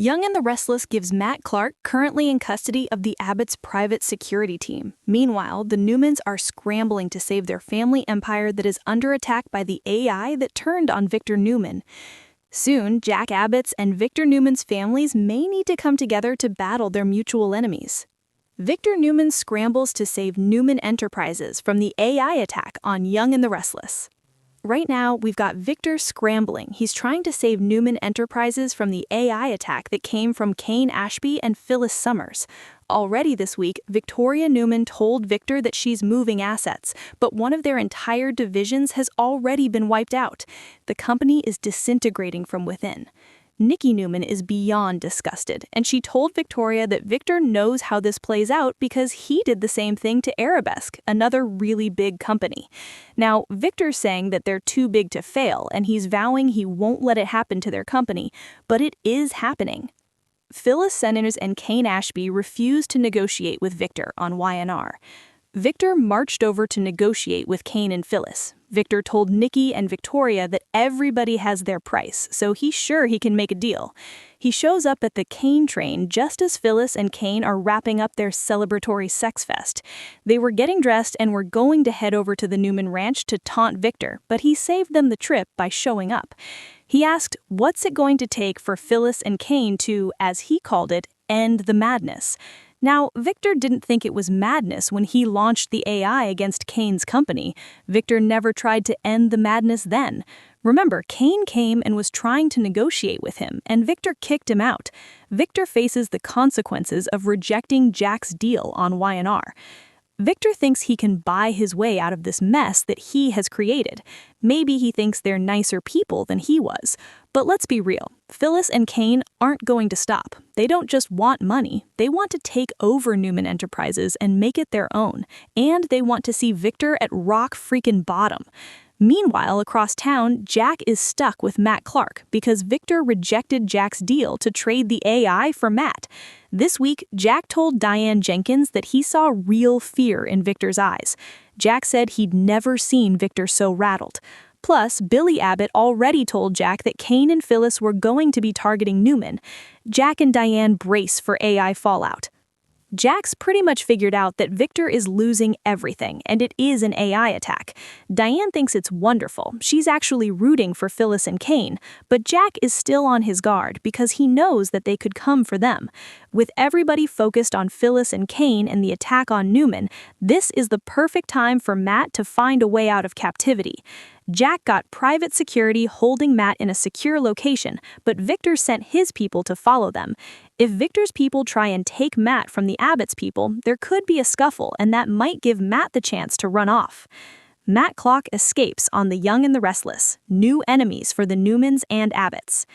Young and the Restless gives Matt Clark currently in custody of the Abbott's private security team. Meanwhile, the Newmans are scrambling to save their family empire that is under attack by the AI that turned on Victor Newman. Soon, Jack Abbott's and Victor Newman's families may need to come together to battle their mutual enemies. Victor Newman scrambles to save Newman Enterprises from the AI attack on Young and the Restless. Right now, we've got Victor scrambling. He's trying to save Newman Enterprises from the AI attack that came from Kane Ashby and Phyllis Summers. Already this week, Victoria Newman told Victor that she's moving assets, but one of their entire divisions has already been wiped out. The company is disintegrating from within. Nikki Newman is beyond disgusted, and she told Victoria that Victor knows how this plays out because he did the same thing to Arabesque, another really big company. Now, Victor's saying that they're too big to fail, and he's vowing he won't let it happen to their company, but it is happening. Phyllis Summers and Kane Ashby refused to negotiate with Victor on YNR. Victor marched over to negotiate with Kane and Phyllis. Victor told Nikki and Victoria that everybody has their price, so he's sure he can make a deal. He shows up at the Kane train just as Phyllis and Kane are wrapping up their celebratory sex fest. They were getting dressed and were going to head over to the Newman Ranch to taunt Victor, but he saved them the trip by showing up. He asked, what's it going to take for Phyllis and Kane to, as he called it, end the madness? Now, Victor didn't think it was madness when he launched the AI against Kane's company. Victor never tried to end the madness then. Remember, Kane came and was trying to negotiate with him, and Victor kicked him out. Victor faces the consequences of rejecting Jack's deal on YNR. Victor thinks he can buy his way out of this mess that he has created. Maybe he thinks they're nicer people than he was. But let's be real, Phyllis and Kane aren't going to stop. They don't just want money, they want to take over Newman Enterprises and make it their own. And they want to see Victor at rock freaking bottom. Meanwhile, across town, Jack is stuck with Matt Clark because Victor rejected Jack's deal to trade the AI for Matt. This week, Jack told Diane Jenkins that he saw real fear in Victor's eyes. Jack said he'd never seen Victor so rattled. Plus, Billy Abbott already told Jack that Kane and Phyllis were going to be targeting Newman. Jack and Diane brace for AI fallout. Jack's pretty much figured out that Victor is losing everything, and it is an AI attack. Diane thinks it's wonderful. She's actually rooting for Phyllis and Kane, but Jack is still on his guard because he knows that they could come for them. With everybody focused on Phyllis and Kane and the attack on Newman, this is the perfect time for Matt to find a way out of captivity. Jack got private security holding Matt in a secure location, but Victor sent his people to follow them. If Victor's people try and take Matt from the Abbott's people, there could be a scuffle, and that might give Matt the chance to run off. Matt Clark escapes on the Young and the Restless, new enemies for the Newmans and Abbotts.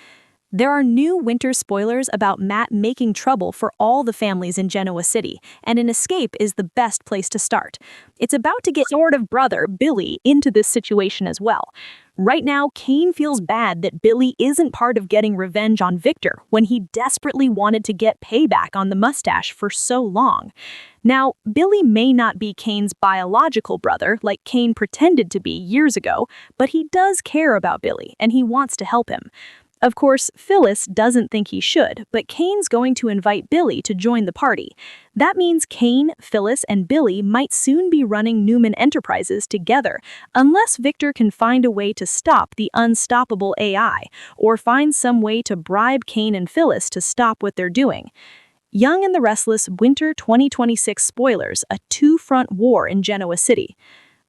There are new winter spoilers about Matt making trouble for all the families in Genoa City, and an escape is the best place to start. It's about to get sort of brother, Billy, into this situation as well. Right now, Kane feels bad that Billy isn't part of getting revenge on Victor when he desperately wanted to get payback on the mustache for so long. Now, Billy may not be Kane's biological brother like Kane pretended to be years ago, but he does care about Billy and he wants to help him. Of course, Phyllis doesn't think he should, but Kane's going to invite Billy to join the party. That means Kane, Phyllis, and Billy might soon be running Newman Enterprises together, unless Victor can find a way to stop the unstoppable AI, or find some way to bribe Kane and Phyllis to stop what they're doing. Young and the Restless Winter 2026 spoilers, a two-front war in Genoa City.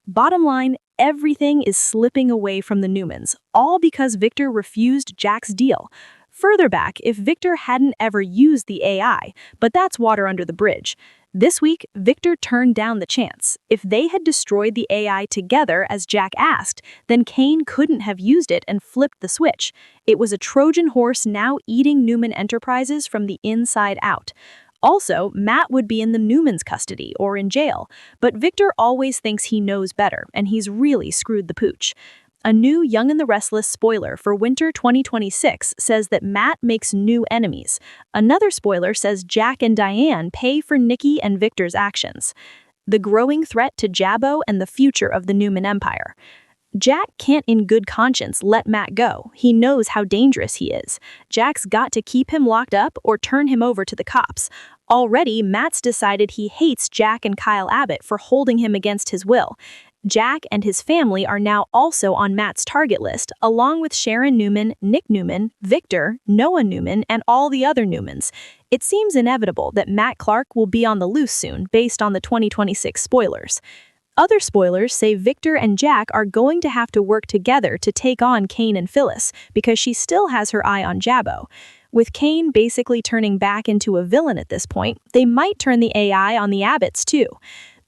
Bottom line, everything is slipping away from the Newmans, all because Victor refused Jack's deal. Further back, if Victor hadn't ever used the AI, but that's water under the bridge. This week, Victor turned down the chance. If they had destroyed the AI together as Jack asked, then Kane couldn't have used it and flipped the switch. It was a Trojan horse now eating Newman Enterprises from the inside out. Also, Matt would be in the Newman's custody or in jail, but Victor always thinks he knows better, and he's really screwed the pooch. A new Young and the Restless spoiler for Winter 2026 says that Matt makes new enemies. Another spoiler says Jack and Diane pay for Nikki and Victor's actions. The growing threat to Jabbo and the future of the Newman Empire. Jack can't in good conscience let Matt go. He knows how dangerous he is. Jack's got to keep him locked up or turn him over to the cops. Already, Matt's decided he hates Jack and Kyle Abbott for holding him against his will. Jack and his family are now also on Matt's target list, along with Sharon Newman, Nick Newman, Victor, Noah Newman, and all the other Newmans. It seems inevitable that Matt Clark will be on the loose soon, based on the 2026 spoilers. Other spoilers say Victor and Jack are going to have to work together to take on Kane and Phyllis, because she still has her eye on Jabbo. With Kane basically turning back into a villain at this point, they might turn the AI on the Abbotts too.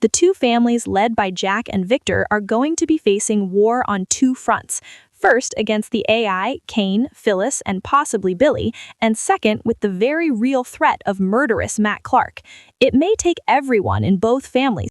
The two families led by Jack and Victor are going to be facing war on two fronts. First, against the AI, Kane, Phyllis, and possibly Billy, and second, with the very real threat of murderous Matt Clark. It may take everyone in both families